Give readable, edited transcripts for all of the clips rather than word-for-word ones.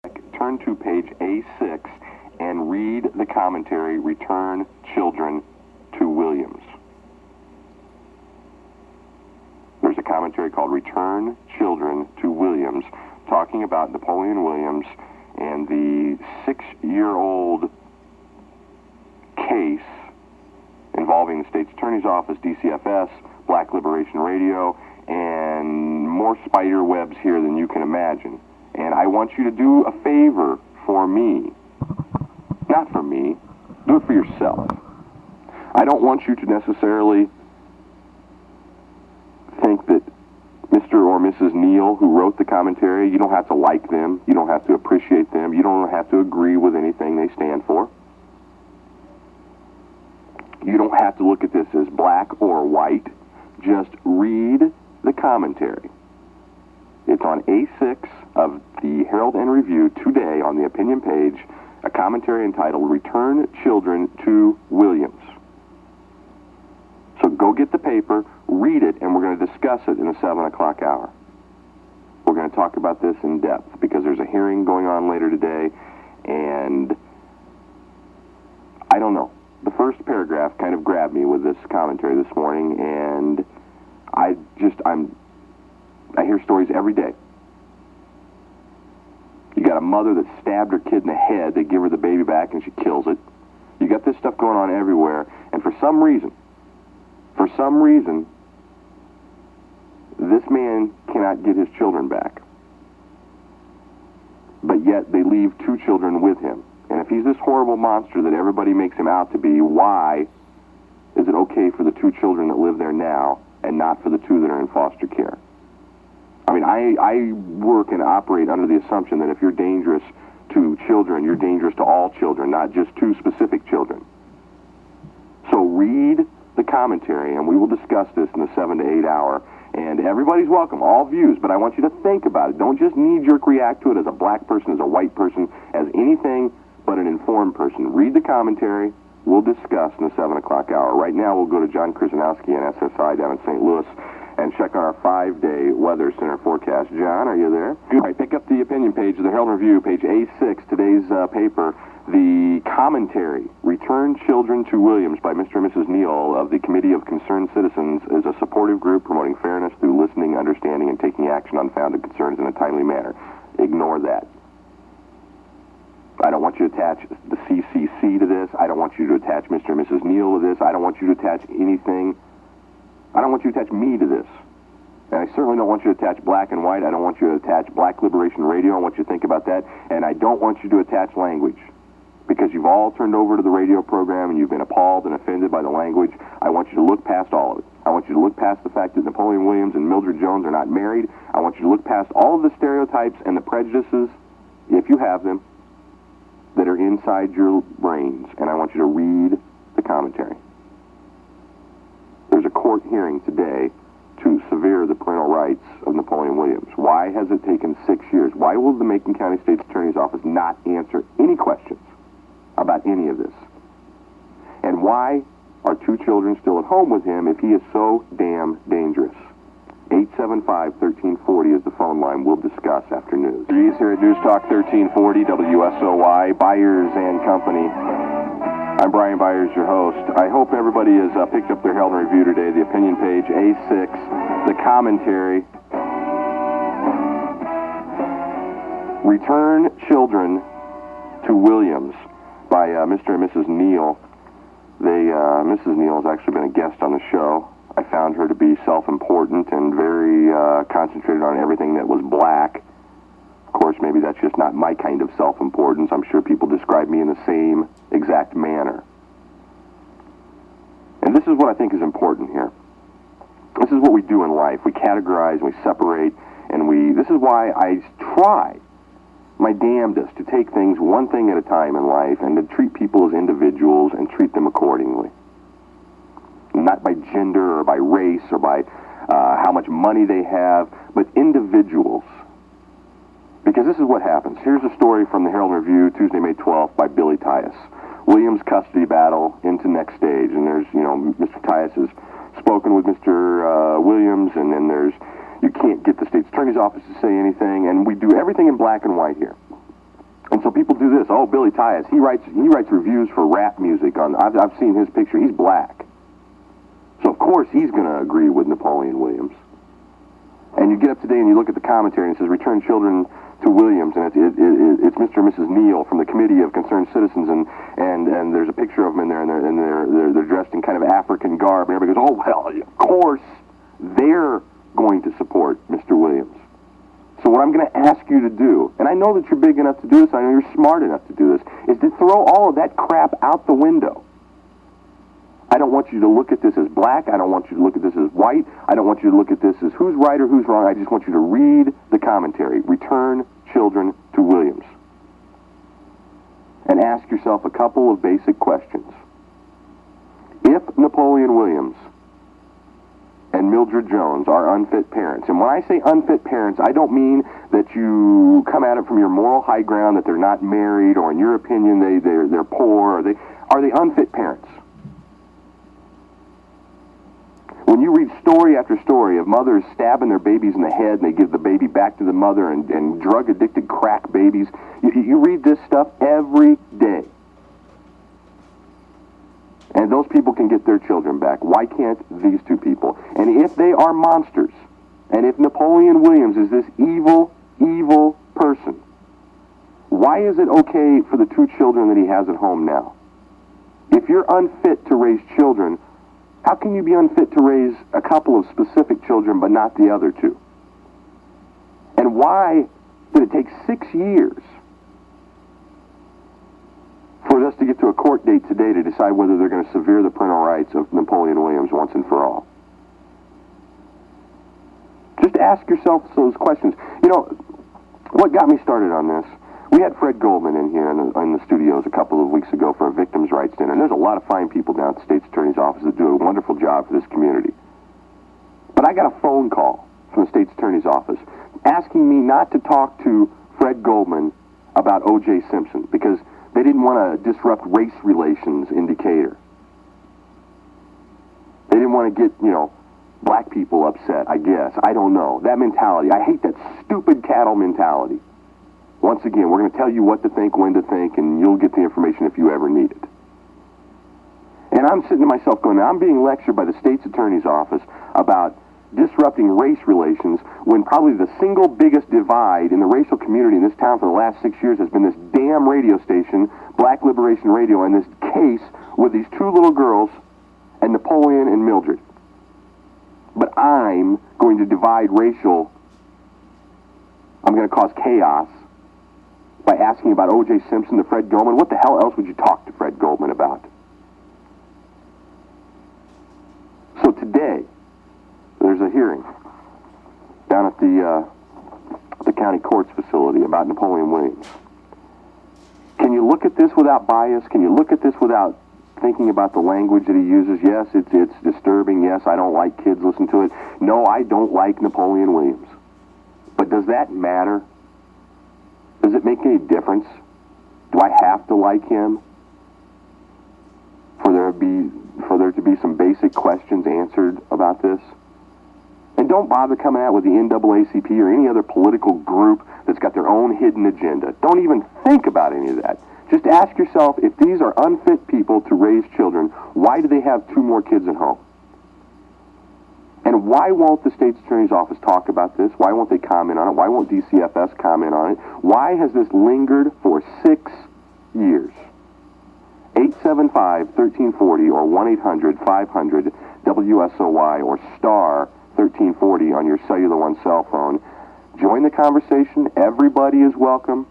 Turn to page A6 and read the commentary, Return Children to Williams. There's a commentary called Return Children to Williams, talking about Napoleon Williams and the 6-year-old case involving the state's attorney's office, DCFS, Black Liberation Radio, and more spider webs here than you can imagine. And I want you to do a favor for me. Not for me. Do it for yourself. I don't want you to necessarily think that Mr. or Mrs. Neal, who wrote the commentary, you don't have to like them, you don't have to appreciate them, you don't have to agree with anything they stand for. You don't have to look at this as black or white. Just read the commentary. It's on A6 of the Herald and Review today on the opinion page, a commentary entitled Return Children to Williams. So go get the paper, read it, and we're going to discuss it in the 7 o'clock hour. We're going to talk about this in depth because there's a hearing going on later today, and I don't know. The first paragraph kind of grabbed me with this commentary this morning, and I hear stories every day. You got a mother that stabbed her kid in the head, they give her the baby back and she kills it. You got this stuff going on everywhere, and for some reason, this man cannot get his children back. But yet they leave 2 children with him. And if he's this horrible monster that everybody makes him out to be, why is it okay for the 2 children that live there now and not for the 2 that are in foster care? I mean, I work and operate under the assumption that if you're dangerous to children, you're dangerous to all children, not just 2 specific children. So read the commentary, and we will discuss this in the 7 to 8 hour. And everybody's welcome, all views, but I want you to think about it. Don't just knee-jerk react to it as a black person, as a white person, as anything but an informed person. Read the commentary. We'll discuss in the 7 o'clock hour. Right now, we'll go to John Krasinowski and SSI down in St. Louis and check on our 5-day Weather Center forecast. John, are you there? All right, pick up the opinion page of the Herald Review, page A6, today's paper. The commentary, Return Children to Williams, by Mr. and Mrs. Neal of the Committee of Concerned Citizens, is a supportive group promoting fairness through listening, understanding, and taking action on founded concerns in a timely manner. Ignore that. I don't want you to attach the CCC to this. I don't want you to attach Mr. and Mrs. Neal to this. I don't want you to attach anything. I don't want you to attach me to this. And I certainly don't want you to attach black and white. I don't want you to attach Black Liberation Radio. I want you to think about that. And I don't want you to attach language, because you've all turned over to the radio program and you've been appalled and offended by the language. I want you to look past all of it. I want you to look past the fact that Napoleon Williams and Mildred Jones are not married. I want you to look past all of the stereotypes and the prejudices, if you have them, that are inside your brains. And I want you to read the commentary. There's a court hearing today to sever the parental rights of Napoleon Williams. Why has it taken 6 years? Why will the Macon County State's Attorney's Office not answer any questions about any of this? And why are 2 children still at home with him if he is so damn dangerous? 875-1340 is the phone line. We'll discuss after news. He's here at News Talk 1340 WSOY, Byers and Company. I'm Brian Byers, your host. I hope everybody has picked up their Herald and Review today, the opinion page, A6, the commentary. Return Children to Williams by Mr. and Mrs. Neal. Mrs. Neal has actually been a guest on the show. I found her to be self-important and very concentrated on everything that was black. Of course, maybe that's just not my kind of self-importance. I'm sure people describe me in the same exact manner. And this is what I think is important here. This is what we do in life. We categorize, we separate, and this is why I try my damnedest to take things one thing at a time in life and to treat people as individuals and treat them accordingly. Not by gender or by race or by how much money they have, but individuals. Because this is what happens. Here's a story from the Herald Review, Tuesday, May 12th, by Billy Tias. Williams custody battle into next stage. And there's, Mr. Tias has spoken with Mr. Williams, and then you can't get the state's attorney's office to say anything, and we do everything in black and white here. And so people do this. Oh, Billy Tyus, he writes reviews for rap music. I've seen his picture. He's black. So, of course, he's going to agree with Napoleon Williams. And you get up today and you look at the commentary and it says, return children to Williams, and it's Mr. and Mrs. Neal from the Committee of Concerned Citizens, and there's a picture of them in there, and they're dressed in kind of African garb, and everybody goes, oh, well, of course, they're going to support Mr. Williams. So what I'm going to ask you to do, and I know that you're big enough to do this, I know you're smart enough to do this, is to throw all of that crap out the window. I don't want you to look at this as black. I don't want you to look at this as white. I don't want you to look at this as who's right or who's wrong. I just want you to read the commentary. Return children to Williams. And ask yourself a couple of basic questions. If Napoleon Williams and Mildred Jones are unfit parents, and when I say unfit parents, I don't mean that you come at it from your moral high ground, that they're not married, or in your opinion they're poor, or are they unfit parents? When you read story after story of mothers stabbing their babies in the head and they give the baby back to the mother, and drug-addicted crack babies, you read this stuff every day. And those people can get their children back. Why can't these two people? And if they are monsters, and if Napoleon Williams is this evil, evil person, why is it okay for the two children that he has at home now? If you're unfit to raise children, how can you be unfit to raise a couple of specific children but not the other two? And why did it take 6 years for us to get to a court date today to decide whether they're going to sever the parental rights of Napoleon Williams once and for all? Just ask yourself those questions. You know, what got me started on this, we had Fred Goldman in here in the studios a couple of weeks ago for a victims' rights dinner, and there's a lot of fine people down at the State's Attorney's Office that do a wonderful job for this community. But I got a phone call from the State's Attorney's Office asking me not to talk to Fred Goldman about O.J. Simpson because they didn't want to disrupt race relations in Decatur. They didn't want to get, black people upset, I guess. I don't know. That mentality. I hate that stupid cattle mentality. Once again, we're going to tell you what to think, when to think, and you'll get the information if you ever need it. And I'm sitting to myself going, I'm being lectured by the State's Attorney's Office about disrupting race relations when probably the single biggest divide in the racial community in this town for the last 6 years has been this damn radio station, Black Liberation Radio, and this case with these two little girls and Napoleon and Mildred. But I'm going to divide racial, I'm going to cause chaos by asking about O.J. Simpson to Fred Goldman. What the hell else would you talk to Fred Goldman about? So today, there's a hearing down at the county courts facility about Napoleon Williams. Can you look at this without bias? Can you look at this without thinking about the language that he uses? Yes, it's disturbing. Yes, I don't like kids listening to it. No, I don't like Napoleon Williams. But does that matter? Does it make any difference? Do I have to like him for there to be some basic questions answered about this? And don't bother coming out with the NAACP or any other political group that's got their own hidden agenda. Don't even think about any of that. Just ask yourself, if these are unfit people to raise children, why do they have two more kids at home? And why won't the State's Attorney's Office talk about this? Why won't they comment on it? Why won't DCFS comment on it? Why has this lingered for 6 years? 875-1340 or 1-800-500-WSOY or star 1340 on your Cellular One cell phone. Join the conversation. Everybody is welcome.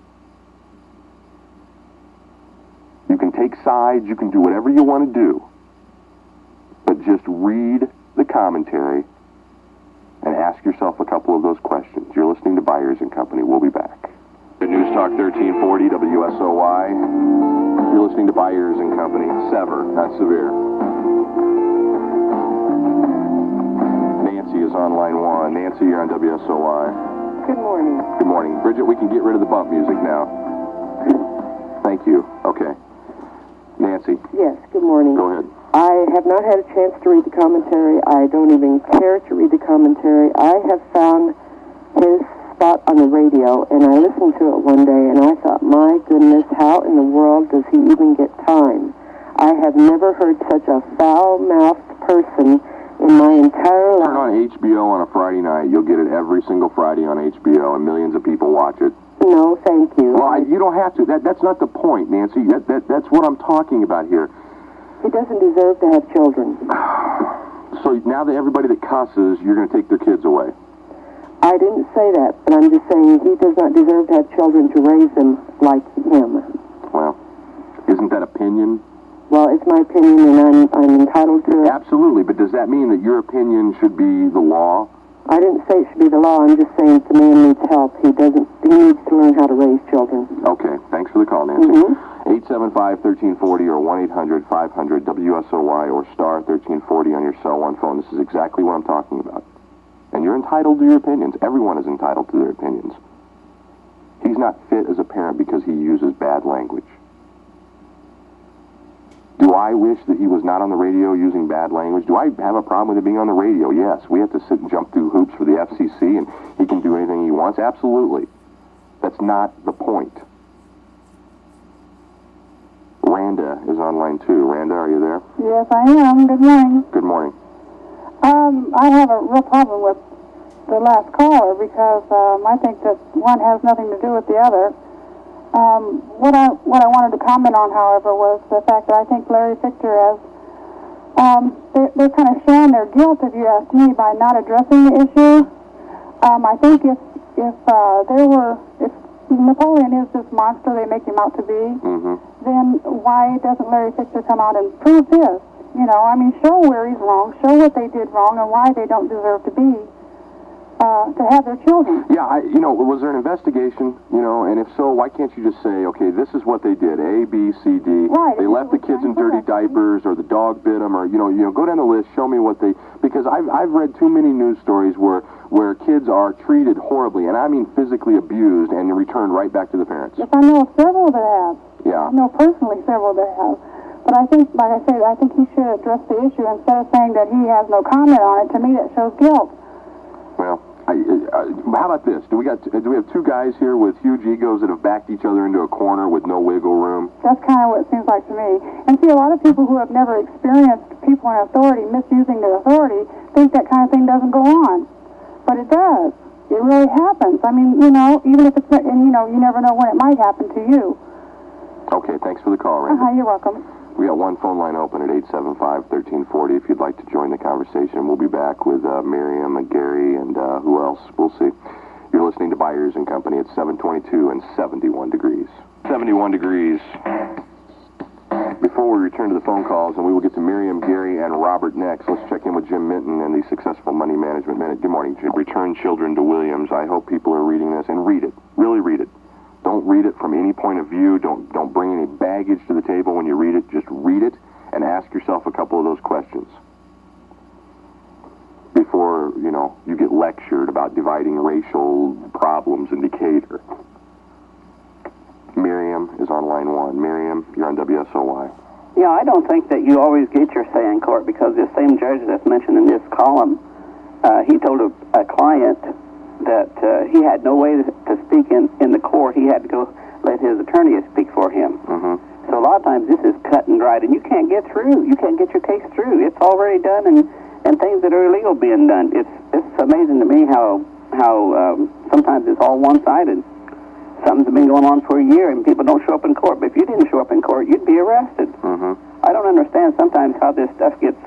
You can take sides. You can do whatever you want to do. But just read the commentary and ask yourself a couple of those questions. You're listening to Byers and Company. We'll be back. News Talk 1340 WSOY. You're listening to Byers and Company. Sever, not severe. Nancy is on line one. Nancy, you're on WSOY. Good morning. Good morning. Bridget, we can get rid of the bump music now. Thank you. Okay. Nancy. Yes, good morning. Go ahead. I have not had a chance to read the commentary. I don't even care to read the commentary. I have found his spot on the radio, and I listened to it one day, and I thought, my goodness, how in the world does he even get time? I have never heard such a foul-mouthed person in my entire life. Turn on HBO on a Friday night. You'll get it every single Friday on HBO, and millions of people watch it. No, thank you. Well, you don't have to. That's not the point, Nancy. That's what I'm talking about here. He doesn't deserve to have children. So now that everybody that cusses, you're going to take their kids away. I didn't say that, but I'm just saying he does not deserve to have children to raise them like him. Well, isn't that opinion? Well, it's my opinion, and I'm entitled to it. Absolutely, but does that mean that your opinion should be the law? I didn't say it should be the law. I'm just saying the man needs help. He needs to learn how to raise children. Okay, thanks for the call, Nancy. 875-1340 or 1-800-500-WSOY or star 1340 on your cell one phone. This is exactly what I'm talking about. And you're entitled to your opinions. Everyone is entitled to their opinions. He's not fit as a parent because he uses bad language. Do I wish that he was not on the radio using bad language? Do I have a problem with it being on the radio? Yes. We have to sit and jump through hoops for the FCC, and he can do anything he wants? Absolutely. That's not the point. Randa is on line 2. Randa, are you there? Yes, I am. Good morning. Good morning. I have a real problem with the last caller because I think that one has nothing to do with the other. What I wanted to comment on, however, was the fact that I think Larry Fichter has they're kind of showing their guilt, if you ask me, by not addressing the issue. I think if Napoleon is this monster they make him out to be, then why doesn't Larry Fichter come out and prove this? You know, I mean, show where he's wrong, show what they did wrong, and why they don't deserve to be, to have their children. Yeah, was there an investigation, and if so, why can't you just say, okay, this is what they did, A, B, C, D. Right. They left the kids in dirty diapers, or the dog bit them, or, go down the list, show me what they, because I've read too many news stories where kids are treated horribly, and I mean physically abused, and returned right back to the parents. Yes, I know several that have. Yeah. I know personally several that have. But I think, like I said, I think he should address the issue instead of saying that he has no comment on it. To me, that shows guilt. Well, how about this? Do we have two guys here with huge egos that have backed each other into a corner with no wiggle room? That's kind of what it seems like to me. And see, a lot of people who have never experienced people in authority misusing their authority think that kind of thing doesn't go on. But it does. It really happens. I mean, even if it's, and you never know when it might happen to you. Okay, thanks for the call, Randy. You're welcome. We got one phone line open at 875-1340 if you'd like to join the conversation. We'll be back with Miriam and Gary and who else? We'll see. You're listening to Byers and Company at 722 and 71 degrees. 71 degrees. Before we return to the phone calls, and we will get to Miriam, Gary, and Robert next, let's check in with Jim Minton and the Successful Money Management Minute. Good morning, Jim. Return children to Williams. I hope people are reading this, and read it. Really read it. Don't read it from any point of view. Don't bring any baggage to the table when you read it. Just read it and ask yourself a couple of those questions before, you get lectured about dividing racial problems in Decatur. Miriam is on line 1. Miriam, you're on WSOY. Yeah, I don't think that you always get your say in court because this same judge that's mentioned in this column, he told a client that he had no way to speak in the court. He had to go let his attorney speak for him. So a lot of times this is cut and dried, and you can't get through. You can't get your case through. It's already done, and things that are illegal being done. It's amazing to me how sometimes it's all one-sided. Something's been going on for a year, and people don't show up in court. But if you didn't show up in court, you'd be arrested. I don't understand sometimes how this stuff gets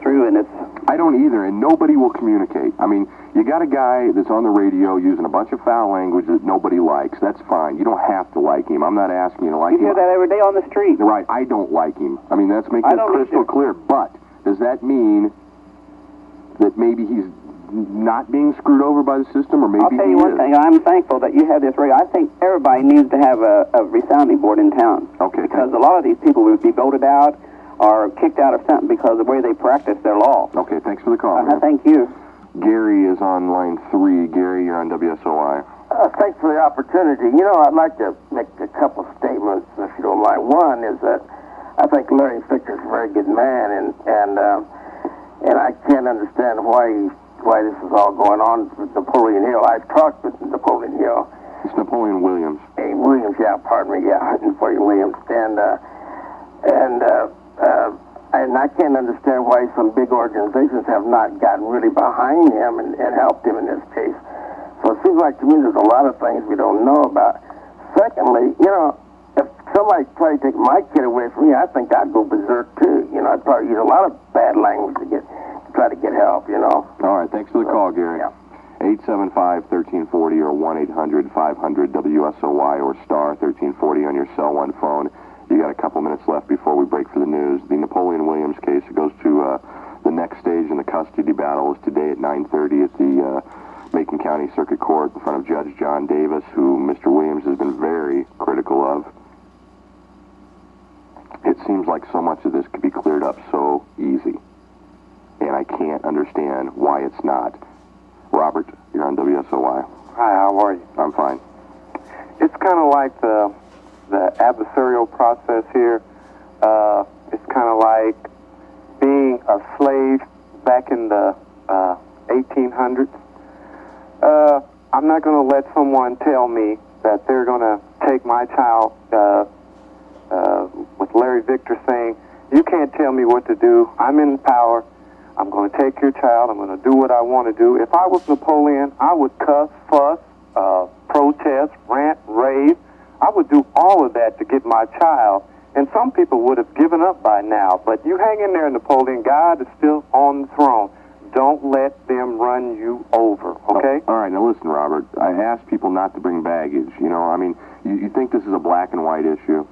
through, and it's... I don't either, and nobody will communicate. I mean, you got a guy that's on the radio using a bunch of foul language that nobody likes. That's fine. You don't have to like him. I'm not asking you to like him. You hear that every day on the street. Right. I don't like him. I mean, that's making it crystal clear. But does that mean that maybe he's not being screwed over by the system, or maybe I'll tell you one thing. I'm thankful that you have this radio. I think everybody needs to have a resounding board in town. Okay. Because a lot of these people would be voted out or kicked out of something because of the way they practice their law. Okay, thanks for the call. Thank you. Gary is on line 3. Gary, you're on WSOI. Thanks for the opportunity. I'd like to make a couple statements, if you don't mind. One is that I think Larry Fichter's a very good man, and I can't understand why he why this is all going on with Napoleon Hill. I've talked with Napoleon Hill. It's Napoleon Williams. Hey, Williams, yeah, pardon me, yeah, Napoleon Williams. And I can't understand why some big organizations have not gotten really behind him and helped him in this case. So it seems like to me there's a lot of things we don't know about. Secondly, you know, if somebody tried to take my kid away from me, I think I'd go berserk too. You know, I'd probably use a lot of bad language to try to get help, you know. All right, thanks for the call, Gary. Yeah. 875-1340 or 1-800-500-WSOY or star 1340 on your cell one phone. You got a couple minutes left before we break for the news. The Napoleon Williams case, it goes to the next stage in the custody battle is today at 9:30 at the Macon County Circuit Court in front of Judge John Davis, who Mr. Williams has been very critical of. It seems like so much of this could be cleared up so easy, and I can't understand why it's not. Robert, you're on WSOY. Hi, how are you? I'm fine. It's kind of like the adversarial process here. It's kind of like being a slave back in the 1800s. I'm not going to let someone tell me that they're going to take my child, with Larry Victor saying, you can't tell me what to do. I'm in power. I'm going to take your child. I'm going to do what I want to do. If I was Napoleon, I would cuss, fuss, protest, rant, rave. I would do all of that to get my child. And some people would have given up by now. But you hang in there, Napoleon. God is still on the throne. Don't let them run you over, okay? All right, now listen, Robert. I ask people not to bring baggage. You know, I mean, you think this is a black and white issue?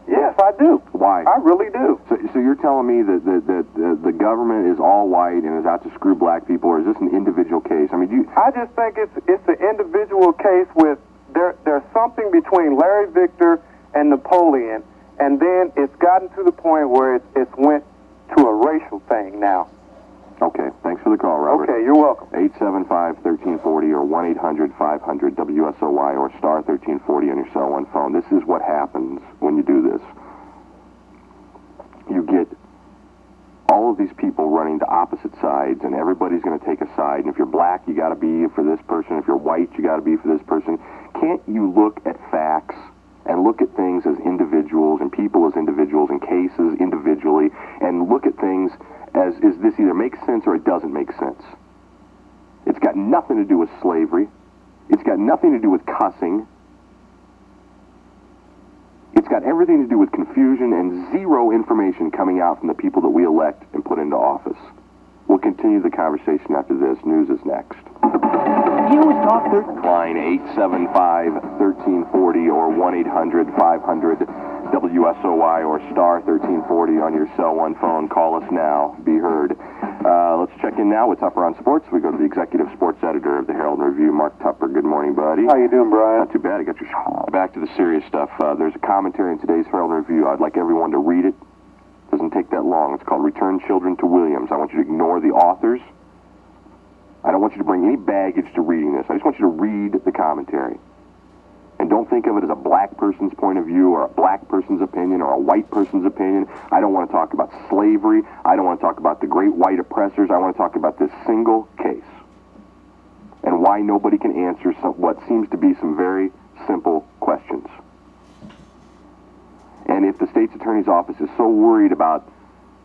Yes, I do. Why? I really do. So you're telling me that the government is all white and is out to screw black people, or is this an individual case? I mean, I just think it's an individual case with there's something between Larry Victor and Napoleon, and then it's gotten to the point where it's went to a racial thing now. Okay, thanks for the call, Robert. Okay, you're welcome. 875-1340 or 1-800-500-WSOY or star 1340 on your cell one phone. This is what happens when you do this. You get all of these people running to opposite sides, and everybody's going to take a side. And if you're black, you got to be for this person. If you're white, you got to be for this person. Can't you look at facts and look at things as individuals and people as individuals and cases individually, and look at things as, is this either makes sense or it doesn't make sense? It's got nothing to do with slavery. It's got nothing to do with cussing. It's got everything to do with confusion and zero information coming out from the people that we elect and put into office. We'll continue the conversation after this. News is next. News Talk Line 875-1340 or 1-800-500-WSOY or star 1340 on your cell one phone. Call us now. Be heard. Let's check in now with Tupper on Sports. We go to the executive sports editor of the Herald and Review, Mark Tupper. Good morning, buddy. How you doing, Brian? Not too bad. I got your back to the serious stuff. There's a commentary in today's Herald and Review. I'd like everyone to read it. Doesn't take that long. It's called Return Children to Williams. I want you to ignore the authors. I don't want you to bring any baggage to reading this. I just want you to read the commentary. And don't think of it as a black person's point of view or a black person's opinion or a white person's opinion. I don't want to talk about slavery. I don't want to talk about the great white oppressors. I want to talk about this single case and why nobody can answer what seems to be some very simple questions. And if the state's attorney's office is so worried about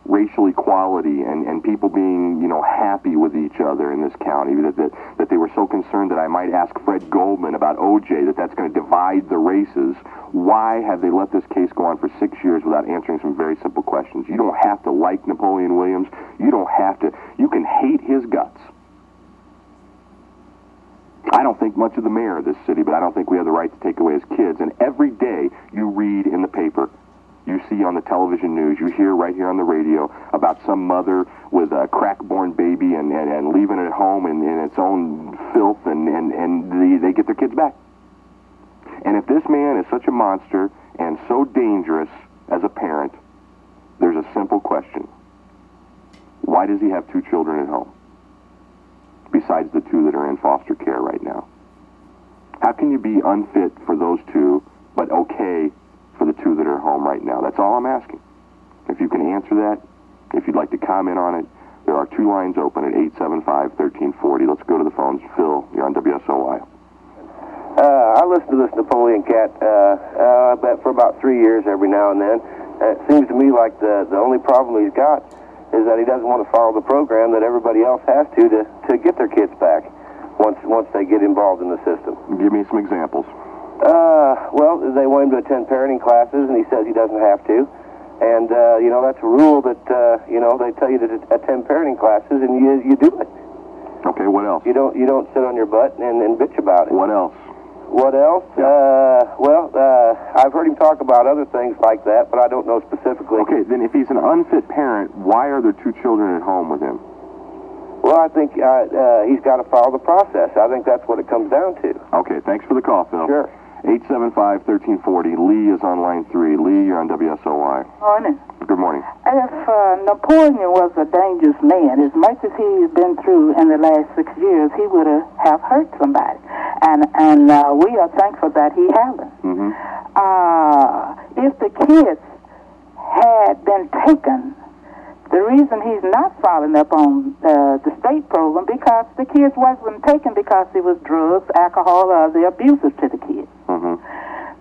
racial equality and people being, happy with each other in this county, that they were so concerned that I might ask Fred Goldman about OJ, that's going to divide the races, why have they let this case go on for 6 years without answering some very simple questions? You don't have to like Napoleon Williams. You don't have to. You can hate his guts. I don't think much of the mayor of this city, but I don't think we have the right to take away his kids. And every day you read in the paper, you see on the television news, you hear right here on the radio about some mother with a crack-born baby and leaving it at home in its own filth, and they get their kids back. And if this man is such a monster and so dangerous as a parent, there's a simple question. Why does he have 2 children at home, besides the 2 that are in foster care right now? How can you be unfit for those 2, but okay for the 2 that are home right now? That's all I'm asking. If you can answer that, if you'd like to comment on it, there are 2 two lines open at 875-1340. Let's go to the phones. Phil, you're on WSOY. I listen to this Napoleon cat, I bet for about 3 years every now and then. It seems to me like the only problem he's got is that he doesn't want to follow the program that everybody else has to get their kids back once they get involved in the system. Give me some examples. Well, they want him to attend parenting classes, and he says he doesn't have to. And, that's a rule that, they tell you to attend parenting classes, and you do it. Okay, what else? You don't sit on your butt and bitch about it. What else? What else? Yeah. I've heard him talk about other things like that, but I don't know specifically. Okay, then if he's an unfit parent, why are there two children at home with him? Well, I think he's got to follow the process. I think that's what it comes down to. Okay, thanks for the call, Phil. Sure. 875-1340. Lee is on line 3. Lee, you're on WSOY. Morning. Good morning. If Napoleon was a dangerous man, as much as he's been through in the last 6 years, he would have hurt somebody. And we are thankful that he hasn't. Mm-hmm. If the kids had been taken, the reason he's not following up on the state program, because the kids wasn't taken because it was drugs, alcohol, or the abusive to the kids. Mm-hmm.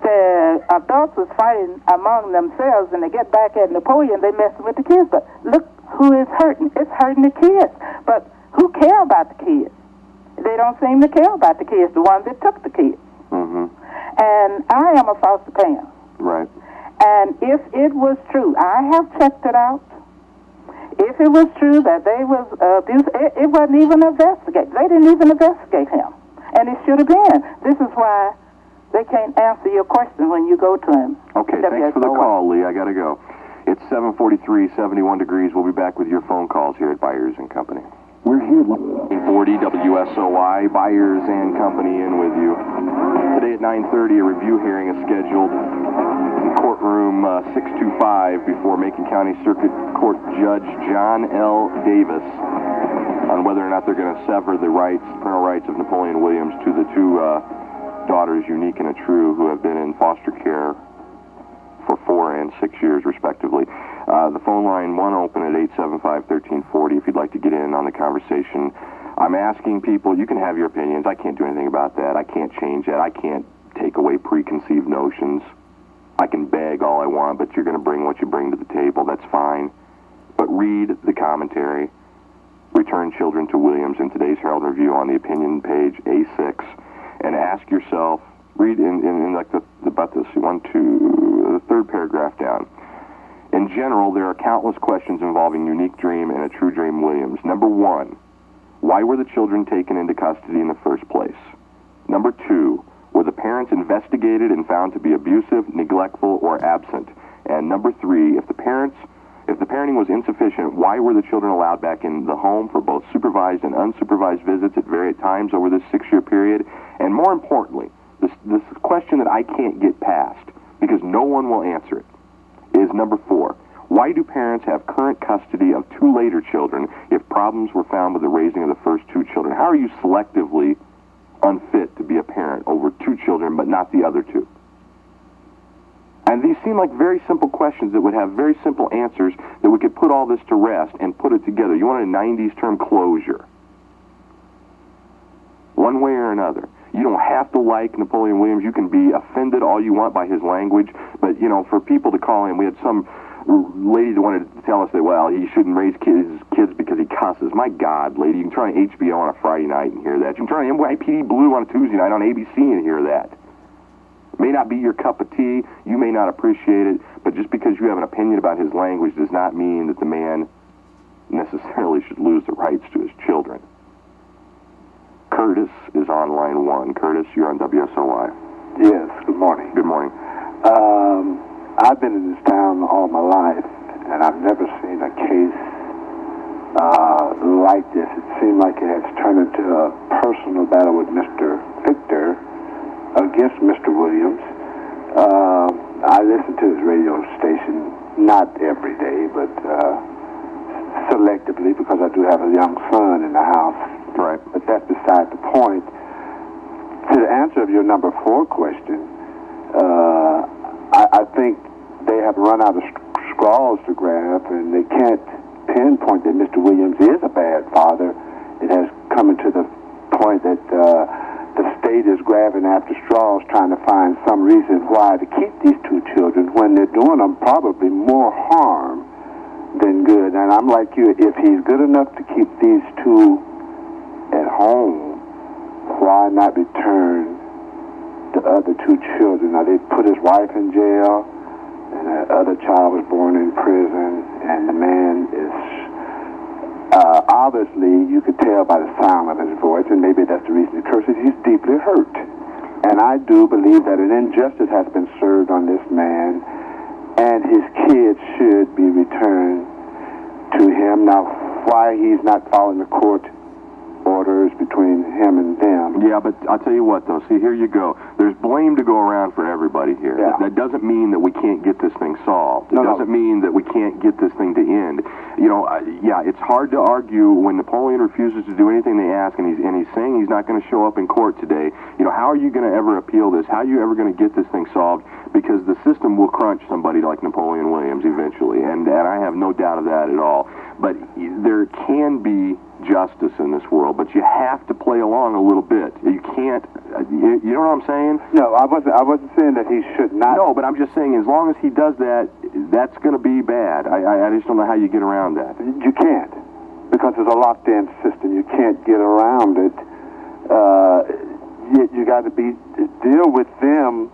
The adults was fighting among themselves, and they get back at Napoleon, they messing with the kids. But look who is hurting. It's hurting the kids. But who care about the kids? They don't seem to care about the kids, the ones that took the kids. Mm-hmm. And I am a foster parent. Right. And if it was true, I have checked it out. If it was true that they was abused, it wasn't even investigated. They didn't even investigate him. And it should have been. This is why they can't answer your question when you go to him. Okay, thanks for the call, Lee. I got to go. It's 7:43, 71 degrees. We'll be back with your phone calls here at Byers & Company. We're here. 40 WSOY, Byers & Company in with you. Today at 9:30, a review hearing is scheduled in courtroom 625 before Macon County Circuit Court Judge John L. Davis on whether or not they're going to sever the parental rights of Napoleon Williams to the two daughters, Unique and Atrue, who have been in foster care for 4 and 6 years, respectively. The phone line, one open at 875-1340 if you'd like to get in on the conversation. I'm asking people, you can have your opinions. I can't do anything about that. I can't change that. I can't take away preconceived notions. I can beg all I want, but you're going to bring what you bring to the table. That's fine. But read the commentary. Return Children to Williams in today's Herald Review on the opinion page A6. And ask yourself, read in like the third paragraph down. In general, there are countless questions involving Unique Dream and Atrue Dream Williams. Number 1, why were the children taken into custody in the first place? Number 2, were the parents investigated and found to be abusive, neglectful, or absent? And number 3, if the parenting was insufficient, why were the children allowed back in the home for both supervised and unsupervised visits at various times over this 6-year period? And more importantly, this question that I can't get past, because no one will answer it, is number 4. Why do parents have current custody of 2 later children if problems were found with the raising of the first 2 children? How are you selectively unfit to be a parent over 2 children but not the other 2? And these seem like very simple questions that would have very simple answers that we could put all this to rest and put it together. You want a 90s term, closure. One way or another. You don't have to like Napoleon Williams. You can be offended all you want by his language. But, for people to call in, we had some lady that wanted to tell us that, well, he shouldn't raise kids because he cusses. My God, lady, you can turn on HBO on a Friday night and hear that. You can turn on NYPD Blue on a Tuesday night on ABC and hear that. It may not be your cup of tea. You may not appreciate it. But just because you have an opinion about his language does not mean that the man necessarily should lose the rights to his children. Curtis is on line 1. Curtis, you're on WSOY. Yes, good morning. Good morning. I've been in this town all my life, and I've never seen a case like this. It seemed like it has turned into a personal battle with Mr. Victor against Mr. Williams. I listen to his radio station, not every day, but selectively, because I do have a young son in the house. Right. But that's beside the point. To the answer of your number 4 question, I think they have run out of straws to grab, and they can't pinpoint that Mr. Williams is a bad father. It has come to the point that the state is grabbing after straws, trying to find some reason why to keep these two children when they're doing them probably more harm than good. And I'm like you, if he's good enough to keep these two at home, why not return the other two children? Now, they put his wife in jail, and the other child was born in prison, and the man is obviously, you could tell by the sound of his voice, and maybe that's the reason he curses, he's deeply hurt. And I do believe that an injustice has been served on this man, and his kids should be returned to him. Now, why he's not following the court orders between him and them. Yeah, but I'll tell you what, though. See, here you go. There's blame to go around for everybody here. Yeah. That doesn't mean that we can't get this thing solved. It doesn't mean that we can't get this thing to end. You know, yeah, it's hard to argue when Napoleon refuses to do anything they ask, and he's saying he's not going to show up in court today. You know, how are you going to ever appeal this? How are you ever going to get this thing solved? Because the system will crunch somebody like Napoleon Williams eventually, and I have no doubt of that at all. But there can be justice in this world, but you have to play along a little bit. You can't, you know what I'm saying? No, I wasn't saying that he should not. No, but I'm just saying as long as he does that, that's going to be bad. I just don't know how you get around that. You can't, because there's a locked-in system. You can't get around it. You got to deal with them,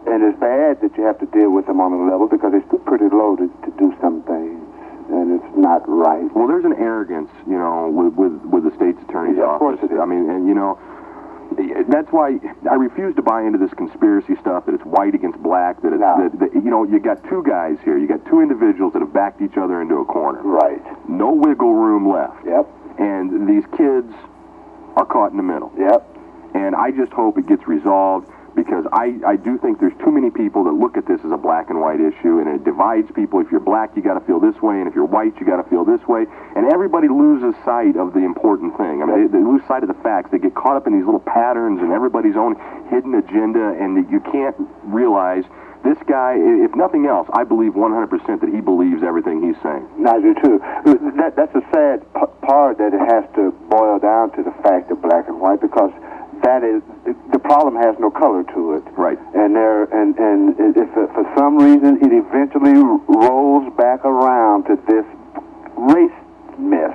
and it's bad that you have to deal with them on a level because they're still pretty loaded to do some things. And it's not right. Well, there's an arrogance, you know, with the state's attorney's office. Of course it is. I mean, and you know, that's why I refuse to buy into this conspiracy stuff that it's white against black. That it's that you know, you got two guys here. You got two individuals that have backed each other into a corner. Right. No wiggle room left. Yep. And these kids are caught in the middle. Yep. And I just hope it gets resolved. Because I do think there's too many people that look at this as a black and white issue, and it divides people. If you're black, you got to feel this way, and if you're white, you got to feel this way. And everybody loses sight of the important thing. I mean, they lose sight of the facts. They get caught up in these little patterns and everybody's own hidden agenda, and that you can't realize this guy, if nothing else, I believe 100% that he believes everything he's saying. I do too. That's a sad part that it has to boil down to the fact of black and white, because that is the problem has no color to it. Right. And if for some reason it eventually rolls back around to this race mess,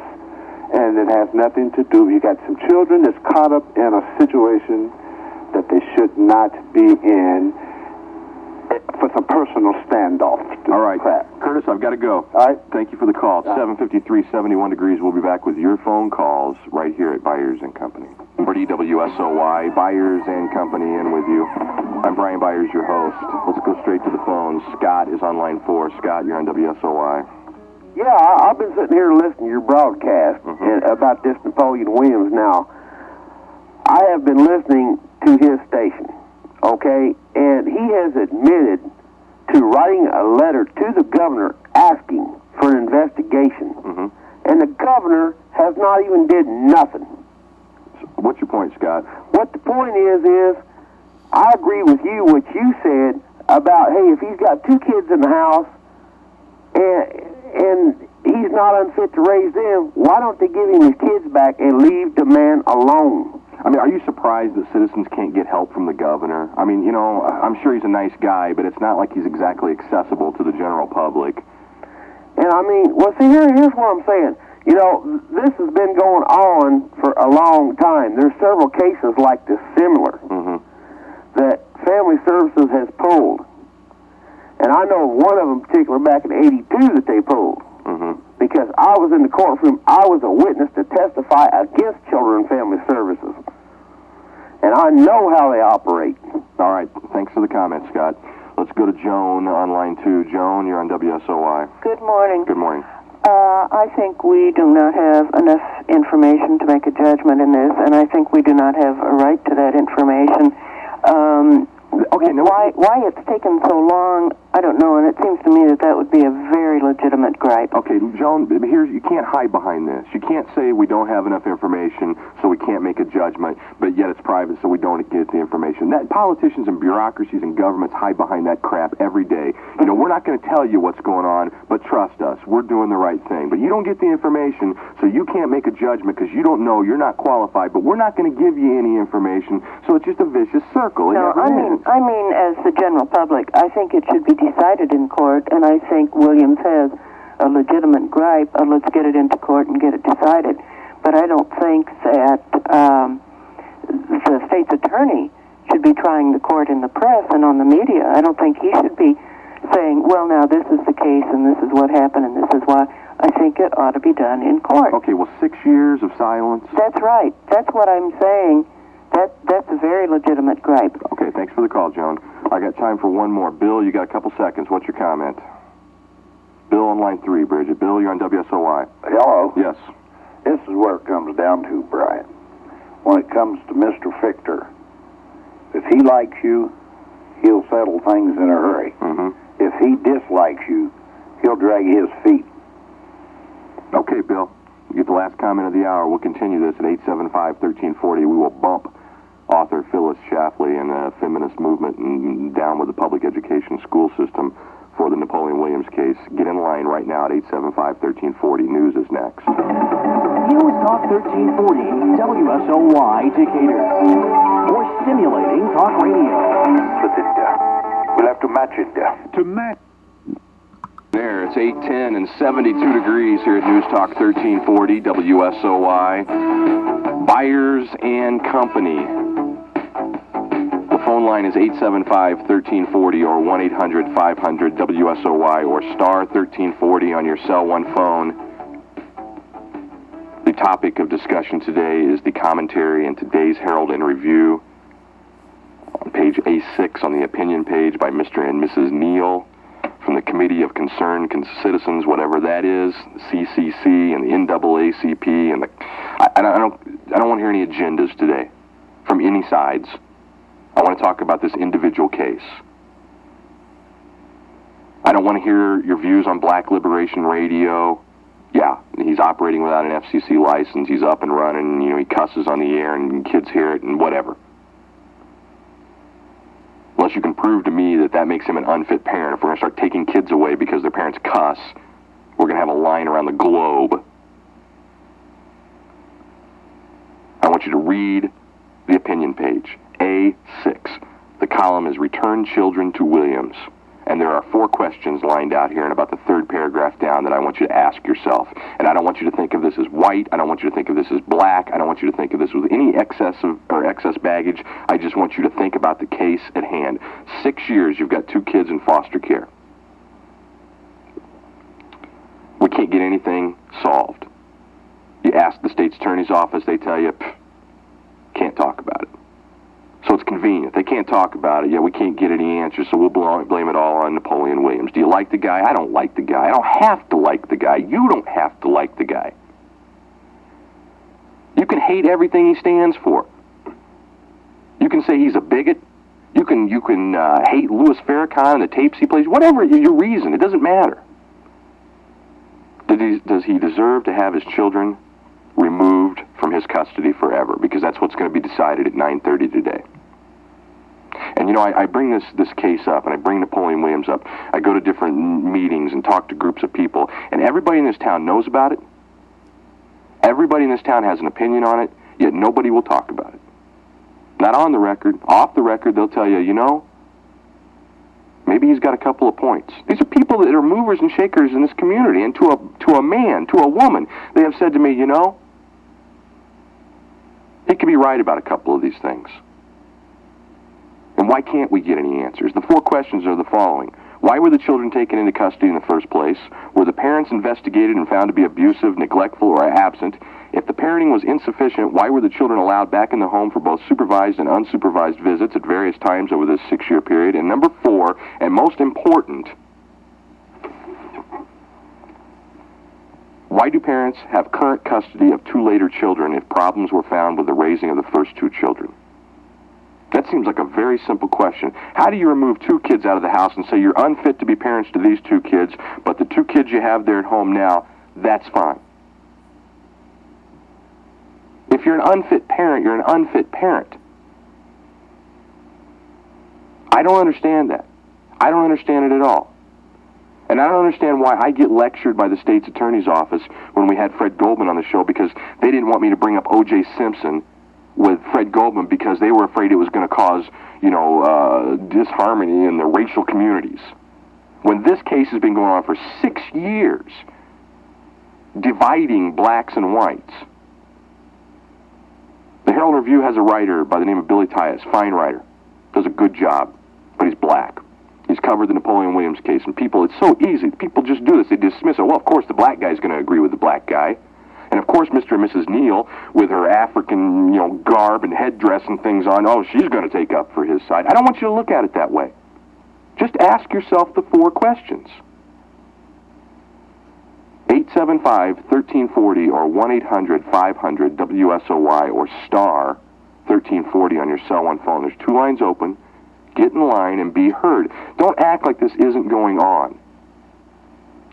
and it has nothing to do. You got some children that's caught up in a situation that they should not be in for some personal standoff. All right. Curtis, I've got to go. All right. Thank you for the call. 753, 71 degrees. We'll be back with your phone calls right here at Byers & Company. For DWSOY, Byers & Company in with you. I'm Brian Byers, your host. Let's go straight to the phones. Scott is on line 4. Scott, you're on WSOY. Yeah, I've been sitting here listening to your broadcast about this Napoleon Williams now. I have been listening to his station, okay? And he has admitted to writing a letter to the governor asking for an investigation. And the governor has not even did nothing. What's your point, Scott? What the point is I agree with you, what you said about, hey, if he's got two kids in the house and he's not unfit to raise them, why don't they give him his kids back and leave the man alone? I mean, are you surprised that citizens can't get help from the governor? I mean, you know, I'm sure he's a nice guy, but it's not like he's exactly accessible to the general public. And I mean, well, see, here's what I'm saying. You know, this has been going on for a long time. There's several cases like this similar that Family Services has pulled. And I know one of them in particular back in '82 that they pulled. Because I was in the courtroom, I was a witness to testify against Children and Family Services. And I know how they operate. All right. Thanks for the comment, Scott. Let's go to Joan on line 2. Joan, you're on WSOY. Good morning. Good morning. I think we do not have enough information to make a judgment in this, and I think we do not have a right to that information. Okay, now why it's taken so long I don't know, and it seems to me that that would be a very legitimate gripe. Okay, Joan, you can't hide behind this. You can't say we don't have enough information, so we can't make a judgment, but yet it's private, so we don't get the information. That politicians and bureaucracies and governments hide behind that crap every day. You know, we're not going to tell you what's going on, but trust us, we're doing the right thing. But you don't get the information, so you can't make a judgment because you don't know, you're not qualified, but we're not going to give you any information, so it's just a vicious circle. No, I mean, as the general public, I think it should be decided in court, and I think Williams has a legitimate gripe. Let's get it into court and get it decided. But I don't think that the state's attorney should be trying the court in the press and on the media. I don't think he should be saying, well, now this is the case, and this is what happened, and this is why. I think it ought to be done in court. Okay, well, 6 years of silence? That's right. That's what I'm saying. That's a very legitimate gripe. Okay, thanks for the call, Joan. I got time for one more. Bill, you got a couple seconds. What's your comment? Bill on line 3, Bridget. Bill, you're on WSOY. Hello. Yes. This is where it comes down to, Brian. When it comes to Mr. Fichter, if he likes you, he'll settle things in a hurry. Mm-hmm. If he dislikes you, he'll drag his feet. Okay, Bill. You get the last comment of the hour. We'll continue this at 875-1340. We will bump author Phyllis Schlafly and the feminist movement and down with the public education school system for the Napoleon Williams case. Get in line right now at 875-1340. News is next. News Talk 1340, WSOY Decatur. More stimulating talk radio. Put it down. We'll have to match it down. To match. There, it's 8:10 and 72 degrees here at News Talk 1340, WSOY. Buyers and Company. The phone line is 875-1340 or 1-800-500-WSOY or star 1340 on your cell one phone. The topic of discussion today is the commentary in today's Herald and Review on page A6 on the opinion page by Mr. and Mrs. Neal from the Committee of Concerned Citizens, whatever that is, CCC and the NAACP, and I don't want to hear any agendas today from any sides. I want to talk about this individual case. I don't want to hear your views on Black Liberation Radio. Yeah, he's operating without an FCC license. He's up and running. You know, he cusses on the air, and kids hear it, and whatever. Unless you can prove to me that that makes him an unfit parent. If we're going to start taking kids away because their parents cuss, we're going to have a line around the globe. I want you to read the opinion page. A6. The column is Return Children to Williams. And there are 4 questions lined out here in about the 3rd paragraph down that I want you to ask yourself. And I don't want you to think of this as white. I don't want you to think of this as black. I don't want you to think of this with any excess baggage. I just want you to think about the case at hand. 6 years, you've got 2 kids in foster care. We can't get anything solved. You ask the state's attorney's office, they tell you, can't talk about it. So it's convenient. They can't talk about it. Yeah, we can't get any answers, so we'll blame it all on Napoleon Williams. Do you like the guy? I don't like the guy. I don't have to like the guy. You don't have to like the guy. You can hate everything he stands for. You can say he's a bigot. You can hate Louis Farrakhan and the tapes he plays. Whatever your reason, it doesn't matter. Does he deserve to have his children removed from his custody forever? Because that's what's going to be decided at 9:30 today. And you know, I bring this case up, and I bring Napoleon Williams up. I go to different meetings and talk to groups of people, and everybody in this town knows about it. Everybody in this town has an opinion on it, yet nobody will talk about it. Not on the record. Off the record, they'll tell you, you know, maybe he's got a couple of points. These are people that are movers and shakers in this community, and to a man, to a woman, they have said to me, you know, he could be right about a couple of these things. And why can't we get any answers? The 4 questions are the following. Why were the children taken into custody in the first place? Were the parents investigated and found to be abusive, neglectful, or absent? If the parenting was insufficient, why were the children allowed back in the home for both supervised and unsupervised visits at various times over this 6-year period? And number 4, and most important, why do parents have current custody of 2 later children if problems were found with the raising of the first 2 children? That seems like a very simple question. How do you remove 2 kids out of the house and say you're unfit to be parents to these 2 kids, but the 2 kids you have there at home now, that's fine? If you're an unfit parent, you're an unfit parent. I don't understand that. I don't understand it at all. And I don't understand why I get lectured by the state's attorney's office when we had Fred Goldman on the show, because they didn't want me to bring up O.J. Simpson with Fred Goldman because they were afraid it was going to cause, disharmony in the racial communities. When this case has been going on for 6 years, dividing blacks and whites. The Herald Review has a writer by the name of Billy Tyus, fine writer, does a good job, but he's black. He's covered the Napoleon Williams case, and people, it's so easy. People just do this. They dismiss it. Well, of course, the black guy's going to agree with the black guy. And, of course, Mr. and Mrs. Neal, with her African, garb and headdress and things on, oh, she's going to take up for his side. I don't want you to look at it that way. Just ask yourself the 4 questions. 875-1340 or 1-800-500-WSOY or star 1340 on your cell phone. There's 2 lines open. Get in line and be heard. Don't act like this isn't going on.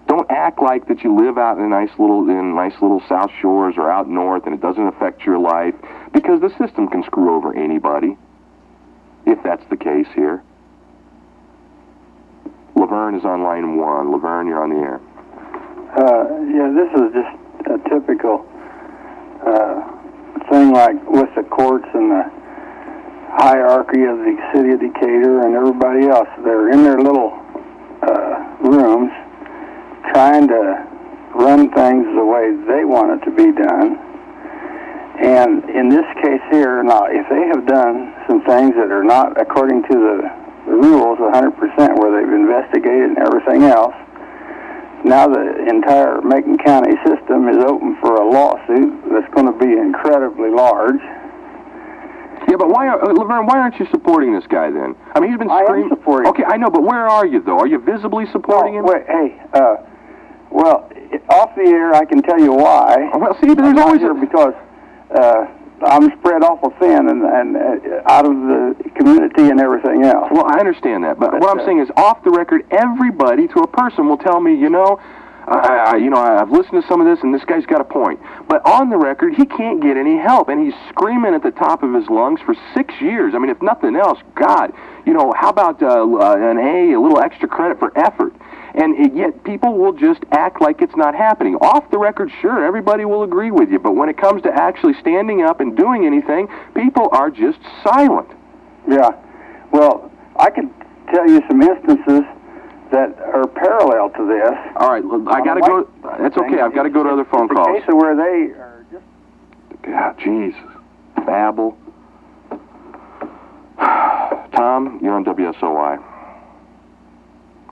Don't act like that you live out in nice little South Shores or out north and it doesn't affect your life, because the system can screw over anybody, if that's the case here. Laverne is on line 1. Laverne, you're on the air. This is just a typical thing, like with the courts and the hierarchy of the city of Decatur and everybody else. They're in their little rooms trying to run things the way they want it to be done. And in this case here, now, if they have done some things that are not according to the rules 100%, where they've investigated and everything else, now the entire Macon County system is open for a lawsuit that's going to be incredibly large. Yeah, but Laverne, why aren't you supporting this guy then? I mean, he's been screaming. I am supporting. Okay, I know, but where are you, though? Are you visibly supporting him? Wait, hey, off the air, I can tell you why. Well, see, but there's always because I'm spread awful thin and out of the community and everything else. Well, I understand that, but what I'm saying is, off the record, everybody to a person will tell me, I've listened to some of this, and this guy's got a point. But on the record, he can't get any help, and he's screaming at the top of his lungs for 6 years. I mean, if nothing else, God, how about a little extra credit for effort? And yet people will just act like it's not happening. Off the record, sure, everybody will agree with you, but when it comes to actually standing up and doing anything, people are just silent. Yeah. Well, I can tell you some instances that are parallel to this. All right, I got to go. That's okay. I've got to go to other phone calls. It's a case of where they are just... God, Jesus. Babble. Tom, you're on WSOY.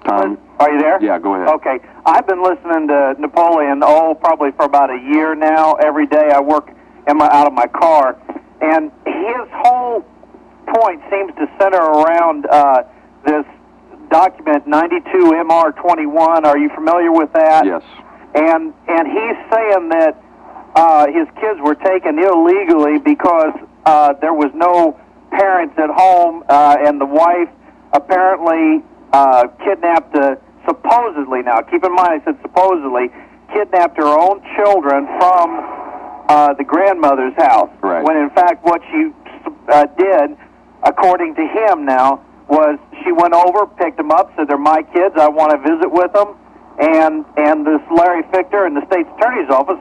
Tom? Are you there? Yeah, go ahead. Okay. I've been listening to Napoleon, probably for about a year now. Every day I work out of my car. And his whole point seems to center around this document 92 MR21. Are you familiar with that? Yes. And he's saying that his kids were taken illegally because there was no parents at home, and the wife apparently kidnapped, supposedly, now keep in mind I said supposedly, kidnapped her own children from the grandmother's house. Right. When in fact what she did, according to him now, was she went over, picked them up, said, they're my kids, I want to visit with them, and this Larry Fichter in the state's attorney's office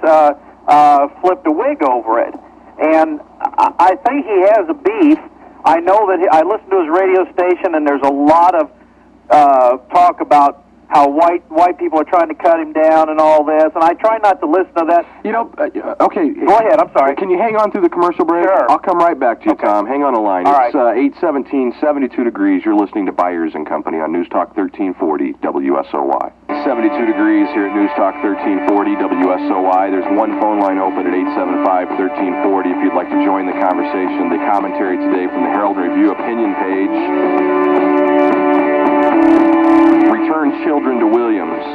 flipped a wig over it. And I think he has a beef. I know that I listen to his radio station, and there's a lot of talk about how white people are trying to cut him down and all this, and I try not to listen to that. Okay. Go ahead, I'm sorry. Can you hang on through the commercial break? Sure. I'll come right back to you, okay. Tom. Hang on the line. All it's 8:17, 72 degrees. You're listening to Byers and Company on News Talk 1340 WSOY. 72 degrees here at News Talk 1340 WSOY. There's one phone line open at 875-1340 if you'd like to join the conversation. The commentary today from the Herald Review opinion page. Return children to Williams.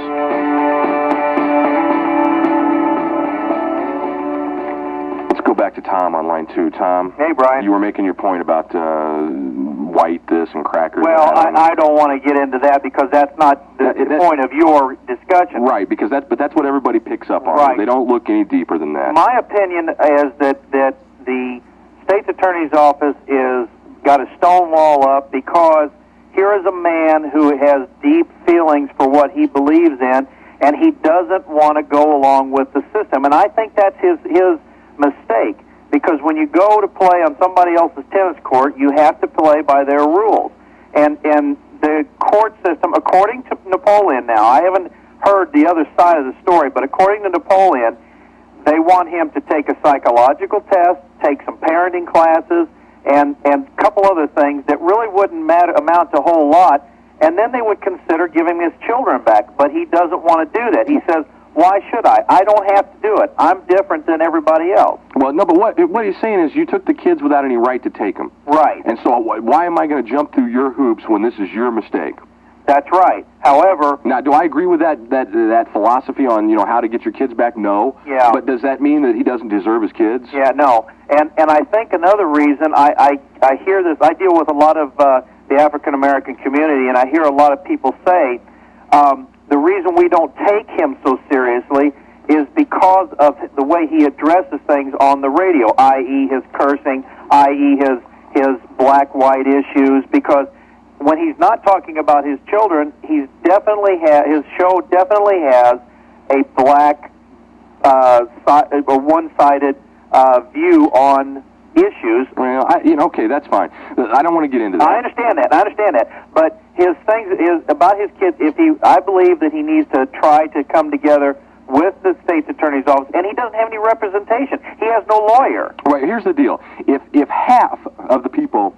Let's go back back to Tom on line 2. Tom. Hey, Brian. You were making your point about white this and crackers. Well, I don't want to get into that because that's not the point of your discussion. Right, because that's what everybody picks up on. Right. They don't look any deeper than that. My opinion is that the state's attorney's office is got a stone wall up because here is a man who has deep feelings for what he believes in, and he doesn't want to go along with the system. And I think that's his mistake, because when you go to play on somebody else's tennis court, you have to play by their rules. And the court system, according to Napoleon now, I haven't heard the other side of the story, but according to Napoleon, they want him to take a psychological test, take some parenting classes, and a couple other things that really wouldn't amount to a whole lot, and then they would consider giving his children back. But he doesn't want to do that. He says, why should I? I don't have to do it. I'm different than everybody else. Well, no, but what he's saying is you took the kids without any right to take them. Right. And so why am I going to jump through your hoops when this is your mistake? That's right. However... Now, do I agree with that philosophy on, how to get your kids back? No. Yeah. But does that mean that he doesn't deserve his kids? Yeah, no. And I think another reason, I hear this, I deal with a lot of the African-American community, and I hear a lot of people say, the reason we don't take him so seriously is because of the way he addresses things on the radio, i.e. his cursing, i.e. his black-white issues, because when he's not talking about his children, his show definitely has a black, a one-sided view on issues. Well, okay, that's fine. I don't want to get into that. I understand that. But his things is about his kids. I believe that he needs to try to come together with the state's attorney's office, and he doesn't have any representation. He has no lawyer. Right. Here's the deal: if half of the people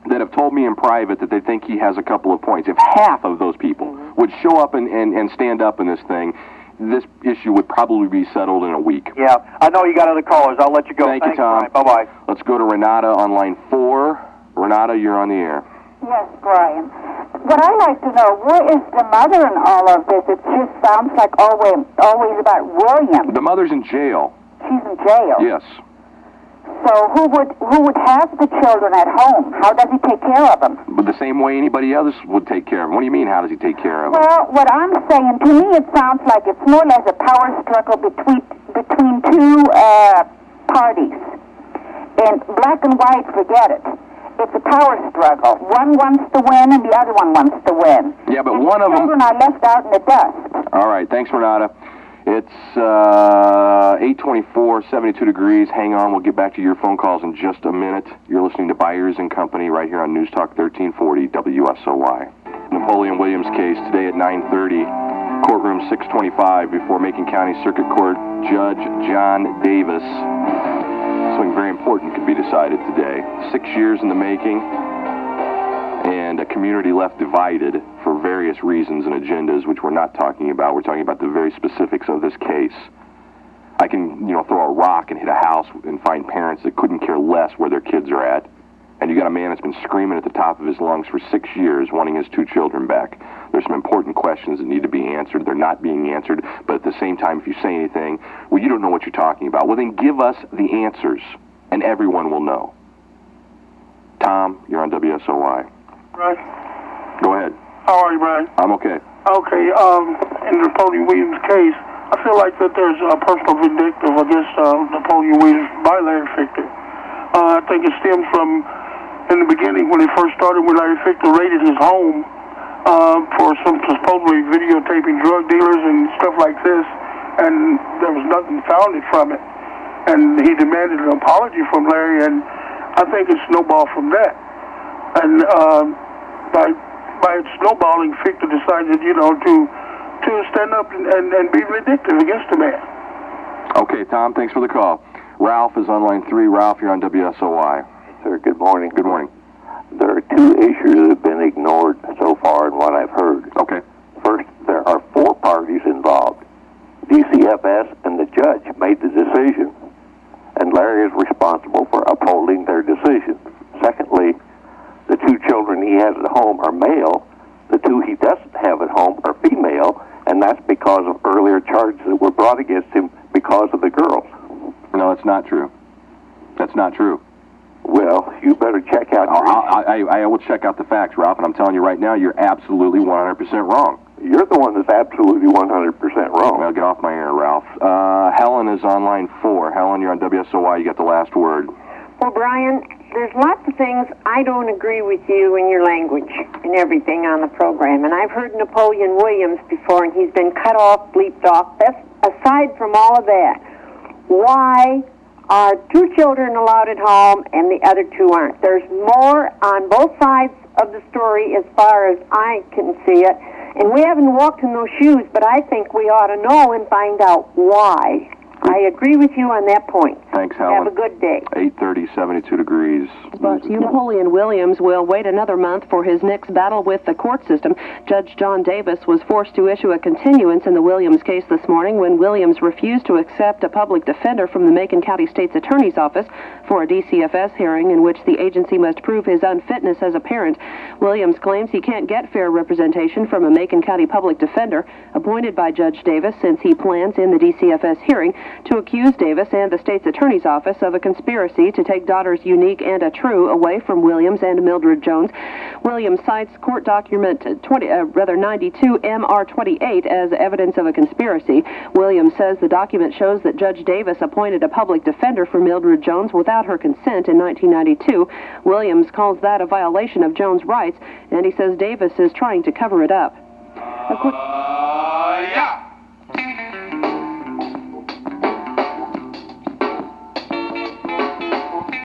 that have told me in private that they think he has a couple of points, if half of those people would show up and stand up in this thing, this issue would probably be settled in a week. Yeah, I know you got other callers. I'll let you go. Thanks, you, Tom. Bye-bye. Let's go to Renata on line 4. Renata, you're on the air. Yes, Brian. What I like to know, where is the mother in all of this? It just sounds like always about William. The mother's in jail. She's in jail? Yes. So who would have the children at home? How does he take care of them? But the same way anybody else would take care of them. What do you mean, how does he take care of them? Well, what I'm saying, to me it sounds like it's more or less a power struggle between two parties. And black and white, forget it. It's a power struggle. One wants to win and the other one wants to win. Yeah, but and one of them... children are left out in the dust. All right, thanks, Renata. It's 8:24, 72 degrees. Hang on, we'll get back to your phone calls in just a minute. You're listening to Byers and Company right here on News Talk 1340 WSOY. Napoleon Williams case today at 9:30, courtroom 625 before Macon County Circuit Court Judge John Davis. Something very important could be decided today. 6 years in the making, and a community left divided for various reasons and agendas, which we're not talking about. We're talking about the very specifics of this case. I can, throw a rock and hit a house and find parents that couldn't care less where their kids are at. And you got a man that's been screaming at the top of his lungs for 6 years, wanting his 2 children back. There's some important questions that need to be answered. They're not being answered. But at the same time, if you say anything, well, you don't know what you're talking about. Well, then give us the answers, and everyone will know. Tom, you're on WSOY. Right. Go ahead. How are you, Brian? I'm okay. Okay, in the Napoleon Williams case, I feel like that there's a personal vindictive against Napoleon Williams by Larry Fichter. I think it stemmed from, in the beginning, when it first started, when Larry Fichter raided his home for some supposedly videotaping drug dealers and stuff like this, and there was nothing founded from it. And he demanded an apology from Larry, and I think it snowballed from that. And by snowballing, Fichter decided, to stand up and be vindictive against the man. Okay, Tom, thanks for the call. Ralph is on line 3. Ralph, you're on WSOY. Sir, good morning. Good morning. There are 2 issues that have been ignored so far in what I've heard. Okay. First, there are 4 parties involved. DCFS and the judge made the decision, and Larry is responsible for upholding their decision. Secondly, the 2 children he has at home are male. The 2 he doesn't have at home are female, and that's because of earlier charges that were brought against him because of the girls. No, it's not true. that's not true. Well, you better check out. I will check out the facts, Ralph, and I'm telling you right now, you're absolutely 100% wrong. You're the one that's absolutely 100% wrong. Well, get off my ear, Ralph. Helen is on line 4. Helen, you're on WSOY. You got the last word. Well, Brian, there's lots of things I don't agree with you in your language and everything on the program. And I've heard Napoleon Williams before, and he's been cut off, bleeped off. That's, aside from all of that, why are 2 children allowed at home and the other 2 aren't? There's more on both sides of the story as far as I can see it. And we haven't walked in those shoes, but I think we ought to know and find out why. I agree with you on that point. Thanks, Helen. Have a good day. 8:30, 72 degrees. But Napoleon Williams will wait another month for his next battle with the court system. Judge John Davis was forced to issue a continuance in the Williams case this morning when Williams refused to accept a public defender from the Macon County State's Attorney's Office for a DCFS hearing in which the agency must prove his unfitness as a parent. Williams claims he can't get fair representation from a Macon County public defender appointed by Judge Davis since he plans in the DCFS hearing to accuse Davis and the state's attorney's office of a conspiracy to take daughters Unique and Atrue away from Williams and Mildred Jones. Williams cites court document 92 MR28 as evidence of a conspiracy. Williams says the document shows that Judge Davis appointed a public defender for Mildred Jones without her consent in 1992. Williams calls that a violation of Jones' rights, and he says Davis is trying to cover it up.